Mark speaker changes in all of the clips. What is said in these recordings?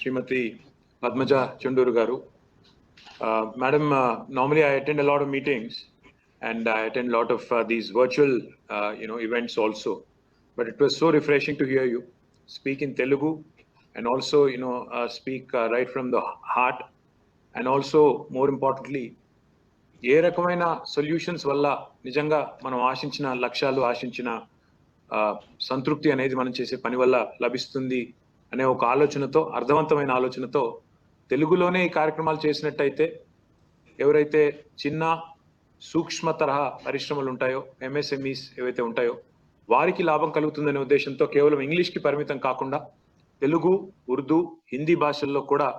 Speaker 1: Srimati Padmaja Chunduru Garu. Madam, normally I attend a lot of meetings and I attend a lot of these virtual, events also. But it was so refreshing to hear you speak in Telugu and also, speak right from the heart. And also, more importantly, ఏ రకమైన solutions వల్ల నిజంగా మనం ఆశించిన లక్ష్యాలు ఆశించిన సంతృప్తి అనేది మనం చేసే పని వల్ల లభిస్తుంది అనే ఒక ఆలోచనతో అర్థవంతమైన ఆలోచనతో తెలుగులోనే ఈ కార్యక్రమాలు చేసినట్టయితే ఎవరైతే చిన్న సూక్ష్మ తరహా పరిశ్రమలు ఉంటాయో ఎంఎస్ఎంఈస్ ఏవైతే ఉంటాయో వారికి లాభం కలుగుతుందనే ఉద్దేశంతో కేవలం ఇంగ్లీష్కి పరిమితం కాకుండా తెలుగు ఉర్దూ హిందీ భాషల్లో కూడా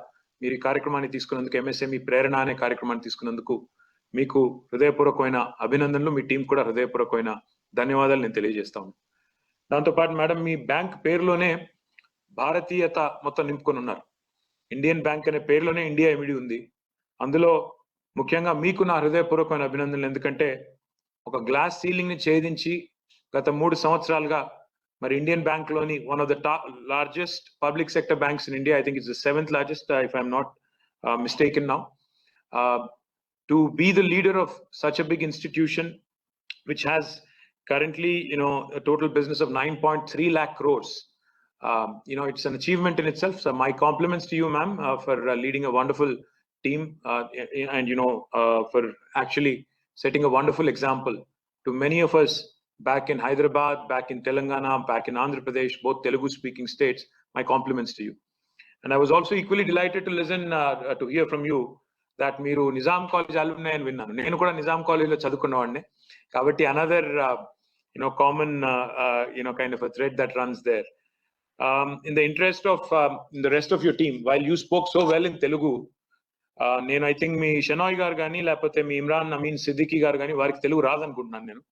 Speaker 1: మీరు ఈ కార్యక్రమాన్ని తీసుకున్నందుకు ఎంఎస్ఎంఈ ప్రేరణ అనే కార్యక్రమాన్ని తీసుకున్నందుకు మీకు హృదయపూర్వకమైన అభినందనలు మీ టీం కూడా హృదయపూర్వకమైన ధన్యవాదాలు నేను తెలియజేస్తాను. దాంతోపాటు మేడం మీ బ్యాంక్ పేరులోనే భారతీయత మొత్తం నింపుకొని ఉన్నారు. ఇండియన్ బ్యాంక్ అనే పేరులోనే ఇండియా ఇమిడి ఉంది. అందులో ముఖ్యంగా మీకు నా హృదయపూర్వకమైన అభినందనలు. ఎందుకంటే ఒక గ్లాస్ సీలింగ్ ని ఛేదించి గత 3 సంవత్సరాలుగా మరి ఇండియన్ బ్యాంక్ లోని one of the largest public sector banks in India, I think it's the 7th largest if I'm not mistaken now, to be the leader of such a big institution which has currently a total business of 9.3 lakh crores. It's an achievement in itself. So my compliments to you, ma'am, for leading a wonderful team and for actually setting a wonderful example to many of us back in Hyderabad, back in Telangana, back in Andhra Pradesh, both Telugu speaking states. My compliments to you. And I was also equally delighted to listen to hear from you that మీరు Nizam college alumni అని విన్నాను. నేను కూడా నిజాం కాలేజ్లో చదువుకున్నవాడిని కాబట్టి another common kind of a thread that runs there. In the interest of in the rest of your team, while you spoke so well in Telugu, నేను I think మీ షెనాయ్ గారు కానీ లేకపోతే మీ ఇమ్రాన్ అమీన్ సిద్దికీ గారు కానీ వారికి తెలుగు రాదనుకుంటున్నాను నేను.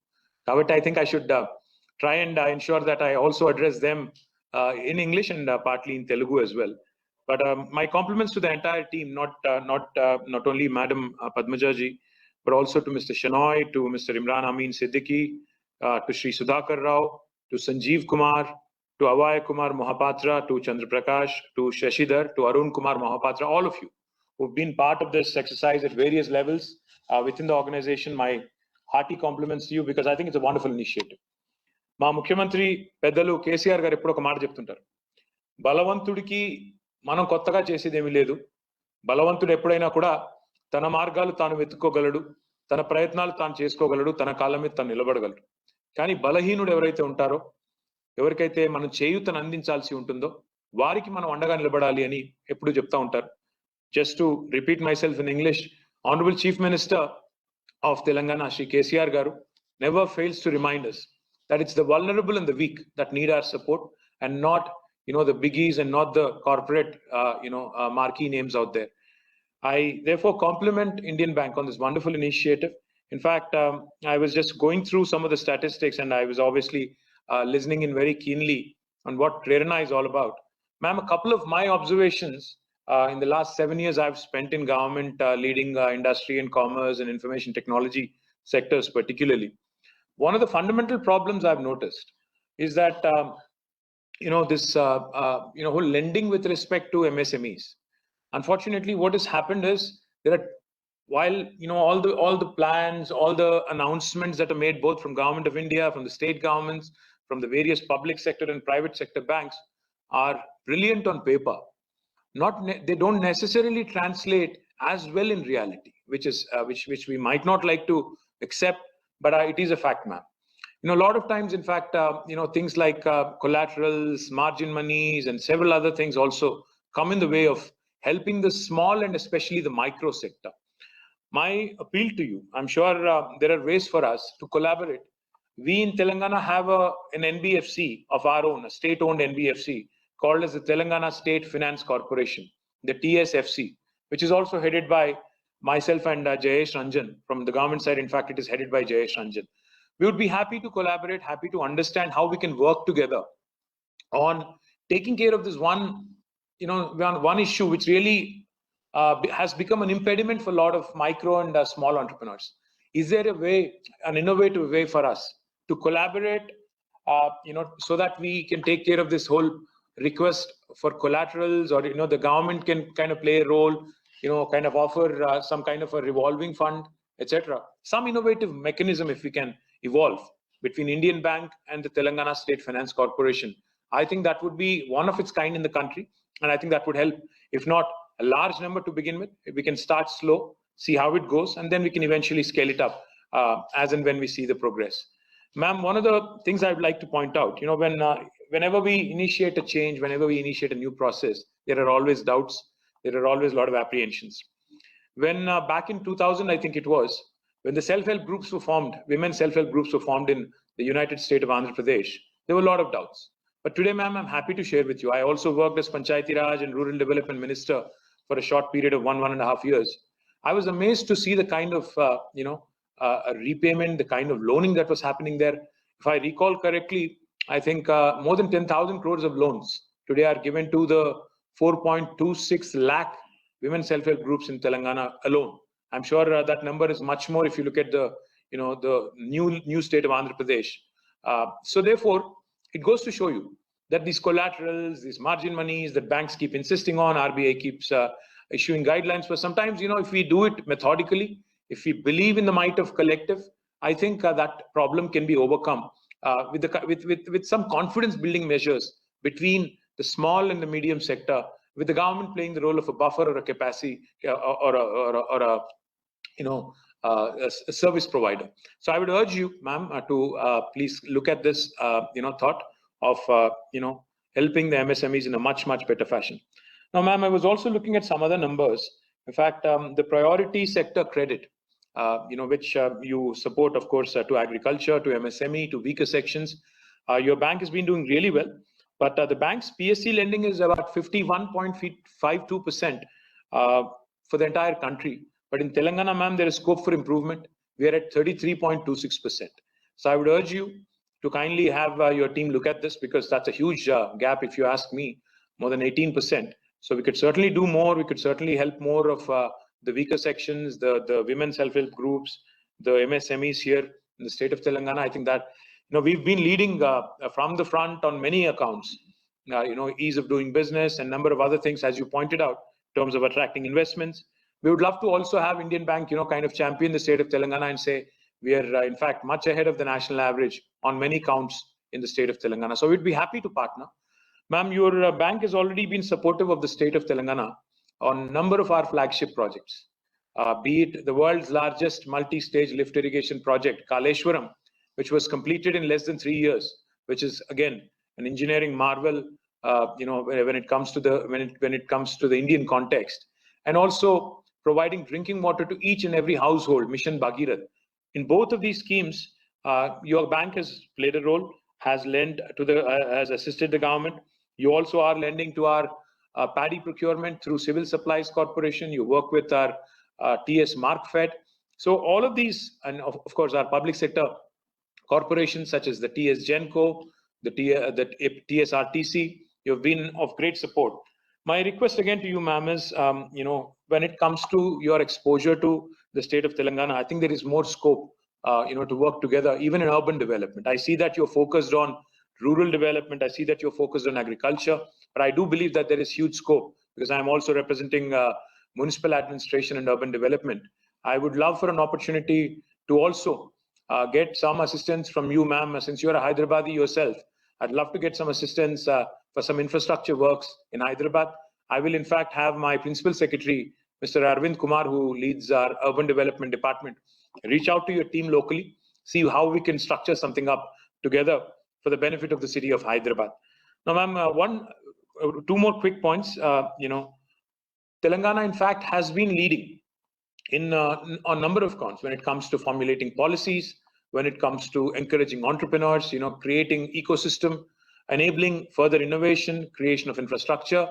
Speaker 1: కాబట్టి I think I should try and ensure that I also address them in English and partly in Telugu as well. But my compliments to the entire team, not only Madam Padmaja ji, but also to Mr. Shenoy, to Mr. Imran Amin Siddiqui, to Shri Sudhakar Rao, to Sanjeev Kumar, to Avay Kumar Mohapatra, to Chandra Prakash, to Shashidhar, to Arun Kumar Mohapatra, all of you who've been part of this exercise at various levels within the organization. My hearty compliments to you because I think it's a wonderful initiative. మా ముఖ్యమంత్రి పెద్దలు కేసీఆర్ గారు ఎప్పుడు ఒక మాట చెప్తుంటారు, బలవంతుడికి మనం కొత్తగా చేసేది ఏమీ లేదు. బలవంతుడు ఎప్పుడైనా కూడా తన మార్గాలు తాను వెతుక్కోగలడు, తన ప్రయత్నాలు తాను చేసుకోగలడు, తన కాళ్ళ మీద తాను నిలబడగలడు. కానీ బలహీనుడు ఎవరైతే ఉంటారో, ఎవరికైతే మనం చేయూతను అందించాల్సి ఉంటుందో వారికి మనం అండగా నిలబడాలి అని ఎప్పుడు చెప్తా ఉంటారు. Just to repeat myself in English, honourable chief minister of Telangana Shri KCR గారు never fails to remind us that it's the vulnerable and the weak that need our support and not the biggies and not the corporate marquee names out there. I therefore compliment Indian Bank on this wonderful initiative. In fact, I was just going through some of the statistics and I was obviously listening in very keenly on what Prerana is all about. Ma'am, a couple of my observations in the last 7 years I've spent in government leading industry and commerce and information technology sectors particularly. One of the fundamental problems I've noticed is that this whole lending with respect to MSMEs. Unfortunately, what has happened is there are, while all the plans, all the announcements that are made both from Government of India, from the state governments, from the various public sector and private sector banks are brilliant on paper. They don't necessarily translate as well in reality, which we might not like to accept, but it is a fact, ma'am. A lot of times, in fact, things like collaterals, margin monies, and several other things also come in the way of helping the small and especially the micro sector. My appeal to you, I'm sure there are ways for us to collaborate. We in Telangana have an NBFC of our own, a state-owned NBFC called as the Telangana State Finance Corporation, the TSFC, which is also headed by myself and Jayesh Ranjan from the government side. In fact, it is headed by Jayesh Ranjan. We would be happy to collaborate, happy to understand how we can work together on taking care of this one issue which really has become an impediment for a lot of micro and small entrepreneurs. Is there a way, an innovative way for us to collaborate, so that we can take care of this whole request for collaterals, or the government can kind of play a role, kind of offer some kind of a revolving fund, etc. Some innovative mechanism, if we can evolve between Indian Bank and the Telangana State Finance Corporation, I think that would be one of its kind in the country, and I think that would help, if not a large number to begin with. If we can start slow, see how it goes, and then we can eventually scale it up as and when we see the progress. Ma'am, one of the things I would like to point out, whenever we initiate a change, whenever we initiate a new process, there are always doubts, there are always a lot of apprehensions. When back in 2000, I think it was, when the self-help groups were formed, women's self-help groups were formed in the United State of Andhra Pradesh, there were a lot of doubts. But today, ma'am, I'm happy to share with you. I also worked as Panchayati Raj and Rural Development Minister for a short period of 1.5 years. I was amazed to see the kind of, a repayment, the kind of loaning that was happening there. If I recall correctly, I think more than 10,000 crores of loans today are given to the 4.26 lakh women self-help groups in Telangana alone. I'm sure that number is much more if you look at the, the new state of Andhra Pradesh. So therefore, it goes to show you that these collaterals, these margin monies that banks keep insisting on, RBI keeps issuing guidelines for. Sometimes, if we do it methodically, if we believe in the might of collective, I think that problem can be overcome with some confidence building measures between the small and the medium sector, with the government playing the role of a buffer or a capacity or a service provider. So I would urge you, ma'am, to please look at this, thought of, helping the MSMEs in a much better fashion. Now, ma'am, I was also looking at some other numbers. In fact, the priority sector credit, which you support, of course, to agriculture, to MSME, to weaker sections. Your bank has been doing really well, but the bank's PSC lending is about 51.52% for the entire country. But in Telangana, ma'am, there is scope for improvement. We are at 33.26%. So I would urge you to kindly have your team look at this, because that's a huge gap, if you ask me, more than 18%. So we could certainly do more. We could certainly help more of the weaker sections, the women self-help groups, the MSMEs here in the state of Telangana. I think that, we've been leading from the front on many accounts, ease of doing business and number of other things, as you pointed out, in terms of attracting investments. We would love to also have Indian Bank, kind of champion the state of Telangana and say, we are in fact much ahead of the national average on many counts in the state of Telangana. So we'd be happy to partner. Ma'am, your bank has already been supportive of the state of Telangana on a number of our flagship projects, be it the world's largest multi-stage lift irrigation project, Kaleshwaram, which was completed in less than 3 years, which is again an engineering marvel, when it comes to the Indian context, and also providing drinking water to each and every household, Mission Bhagirath. In both of these schemes, your bank has played a role, has lent to has assisted the government. You also are lending to our paddy procurement through Civil Supplies Corporation. You work with our TS Markfed. So all of these, and of course our public sector corporations such as the TS Genco, the TSRTC, you've been of great support. My request again to you, ma'am, is, when it comes to your exposure to the state of Telangana, I think there is more scope, to work together, even in urban development. I see that you're focused on rural development. I see that you're focused on agriculture, but I do believe that there is huge scope, because I'm also representing municipal administration and urban development. I would love for an opportunity to also get some assistance from you, ma'am, since you're a Hyderabadi yourself. I'd love to get some assistance for some infrastructure works in Hyderabad. I will in fact have my principal secretary, Mr. Arvind Kumar, who leads our urban development department, reach out to your team locally, see how we can structure something up together for the benefit of the city of Hyderabad. Now, ma'am, two more quick points. Telangana, in fact, has been leading in a number of counts when it comes to formulating policies, when it comes to encouraging entrepreneurs, creating ecosystem, enabling further innovation, creation of infrastructure.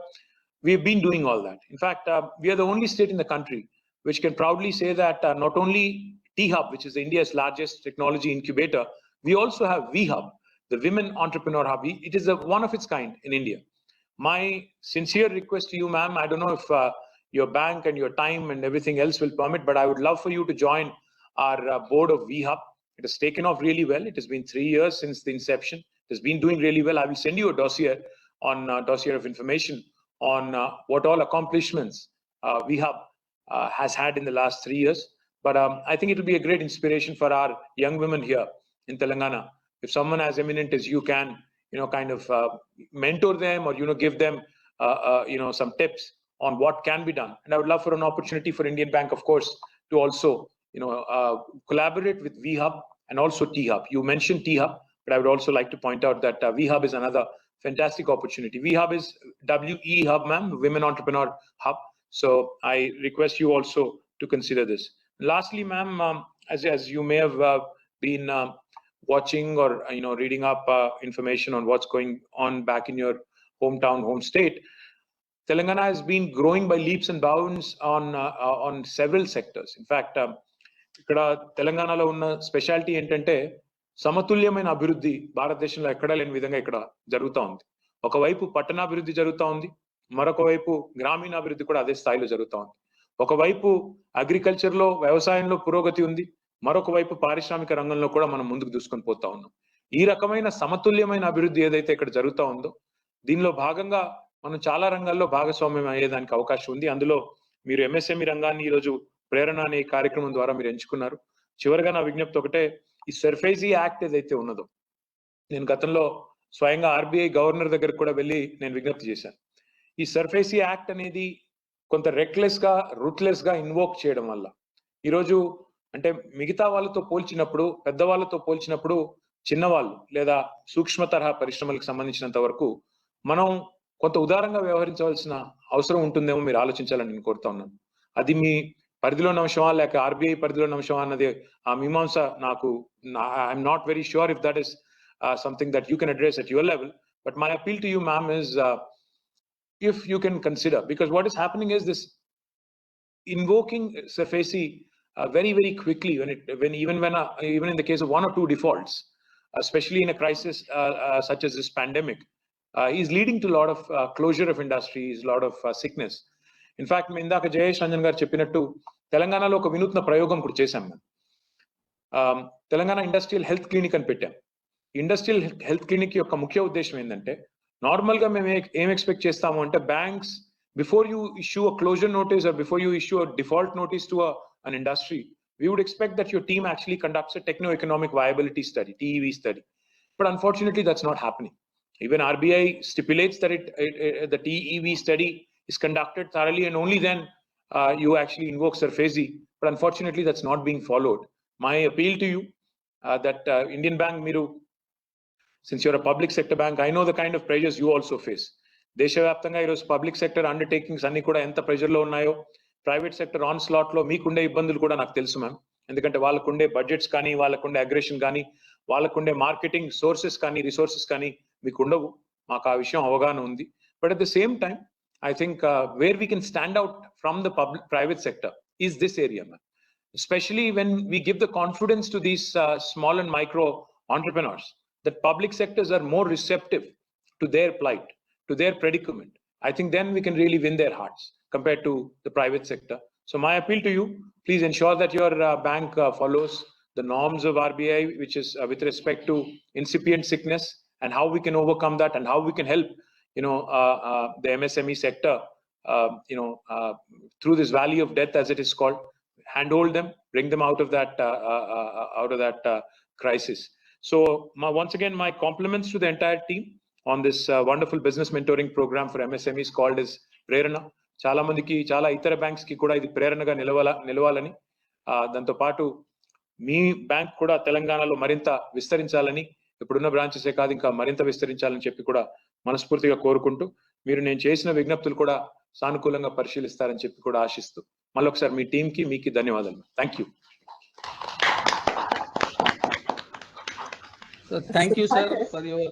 Speaker 1: We've been doing all that. In fact, we are the only state in the country which can proudly say that not only T-Hub, which is India's largest technology incubator, we also have V-Hub, the Women Entrepreneur Hub. It is one of its kind in India. My sincere request to you, ma'am, I don't know if your bank and your time and everything else will permit, but I would love for you to join our board of V-Hub. It has taken off really well. It has been 3 years since the inception. It has been doing really well. I will send you a dossier on dossier of information on what all accomplishments VHub has had in the last 3 years. But I think it will be a great inspiration for our young women here in Telangana. If someone as eminent as you can, kind of mentor them or, give them, some tips on what can be done. And I would love for an opportunity for Indian Bank, of course, to also, collaborate with VHub and also T-Hub. You mentioned T-Hub, but I would also like to point out that VHub is another fantastic opportunity. VHub is WE Hub, ma'am, Women Entrepreneur Hub. So I request you also to consider this. Lastly, ma'am, as you may have been watching or reading up information on what's going on back in your hometown, home state, Telangana has been growing by leaps and bounds on several sectors. In fact, ఇక్కడ తెలంగాణలో ఉన్న speciality ఏంటంటే సమతుల్యమైన అభివృద్ధి భారతదేశంలో ఎక్కడా లేని విధంగా ఇక్కడ జరుగుతూ ఉంది. ఒకవైపు పట్టణాభివృద్ధి జరుగుతూ ఉంది, మరొక వైపు గ్రామీణాభివృద్ధి కూడా అదే స్థాయిలో జరుగుతూ ఉంది. ఒకవైపు అగ్రికల్చర్ లో వ్యవసాయంలో పురోగతి ఉంది, మరొక వైపు పారిశ్రామిక రంగంలో కూడా మనం ముందుకు దూసుకొని పోతా ఉన్నాం. ఈ రకమైన సమతుల్యమైన అభివృద్ధి ఏదైతే ఇక్కడ జరుగుతూ ఉందో, దీనిలో భాగంగా మనం చాలా రంగాల్లో భాగస్వామ్యం అయ్యేదానికి అవకాశం ఉంది. అందులో మీరు ఎంఎస్ఎంఈ రంగాన్ని ఈరోజు ప్రేరణ అనే కార్యక్రమం ద్వారా మీరు ఎంచుకున్నారు. చివరిగా నా విజ్ఞప్తి ఒకటే, ఈ సర్ఫేసీ యాక్ట్ ఏదైతే ఉన్నదో, నేను గతంలో స్వయంగా ఆర్బీఐ గవర్నర్ దగ్గరకు కూడా వెళ్ళి నేను విజ్ఞప్తి చేశాను. ఈ సర్ఫేసీ యాక్ట్ అనేది కొంత రెక్లెస్ గా, రూట్లెస్ గా ఇన్వోక్ చేయడం వల్ల ఈరోజు అంటే మిగతా వాళ్ళతో పోల్చినప్పుడు, పెద్దవాళ్ళతో పోల్చినప్పుడు చిన్నవాళ్ళు లేదా సూక్ష్మ తరహా పరిశ్రమలకు సంబంధించినంత వరకు మనం కొంత ఉదారంగా వ్యవహరించవలసిన అవసరం ఉంటుందేమో మీరు ఆలోచించాలని నేను కోరుతా ఉన్నాను. అది మీ పరిధిలోని అంశమా లేక ఆర్బీఐ పరిధిలోని అంశమా అన్నది ఆ మీమాంస నాకు I'm not very sure if that is something that you can address at your level. But my appeal to you, ma'am, is if you can consider, because what is happening is this invoking SARFAESI very, very quickly even in the case of 1 or 2 defaults, especially in a crisis such as this pandemic, is leading to a lot of closure of industries, a lot of sickness. In fact, ఇందాక జయేష్ రంజన్ గారు చెప్పినట్టు తెలంగాణలో ఒక వినూత్న ప్రయోగం కూడా చేశాం మేము. తెలంగాణ ఇండస్ట్రియల్ హెల్త్ క్లినిక్ అని పెట్టాం. ఇండస్ట్రియల్ హెల్త్ క్లినిక్ యొక్క ముఖ్య ఉద్దేశం ఏంటంటే, నార్మల్ గా మేము ఏం ఎక్స్పెక్ట్ చేస్తాము అంటే, banks before you issue a closure notice or before you issue a default notice to an industry, we would expect that your team actually conducts a techno-economic viability study, TEV study. But unfortunately, that's not happening. Even RBI stipulates that the TEV study is conducted thoroughly and only then you actually invoke SARFAESI. But unfortunately, that's not being followed. My appeal to you that Indian Bank, Miru, since you're a public sector bank, I know the kind of pressures you also face. దేశవ్యాప్తంగా ఈరోజు public sector undertakings అన్ని కూడా ఎంత pressure లో ఉన్నాయో, private sector on slot లో మీకుండే ఇబ్బందులు కూడా నాకు తెలుసు మ్యామ్. ఎందుకంటే వాళ్ళకుండే బడ్జెట్స్ కానీ, వాళ్ళకుండే అగ్రెషన్ కానీ, వాళ్ళకుండే మార్కెటింగ్ సోర్సెస్ కానీ, రిసోర్సెస్ కానీ మీకు ఉండవు. మాకు ఆ విషయం అవగాహన ఉంది. But at the same time I think where we can stand out from the private sector is this area, man. Especially when we give the confidence to these small and micro entrepreneurs, that public sectors are more receptive to their plight, to their predicament. I think then we can really win their hearts compared to the private sector. So my appeal to you, please ensure that your bank follows the norms of RBI, which is with respect to incipient sickness and how we can overcome that and how we can help the MSME sector, through this valley of death, as it is called, handhold them, bring them out of that crisis. So once again, my compliments to the entire team on this wonderful business mentoring program for MSMEs called as Prerana. చాలా మందికి, చాలా ఇతర banks కి కూడా ఇది ప్రేరణగా నిలవాలని, దాంతో పాటు మీ బ్యాంక్ కూడా తెలంగాణలో మరింత విస్తరించాలని, ఇప్పుడున్న బ్రాంచెసే కాదు ఇంకా మరింత విస్తరించాలని చెప్పి కూడా మనస్ఫూర్తిగా కోరుకుంటూ, మీరు నేను చేసిన విజ్ఞప్తులు కూడా సానుకూలంగా పరిశీలిస్తారని చెప్పి కూడా ఆశిస్తూ, మళ్ళొకసారి మీ టీంకి మీకు ధన్యవాదాలు. Thank you.
Speaker 2: Thank you, sir, for your.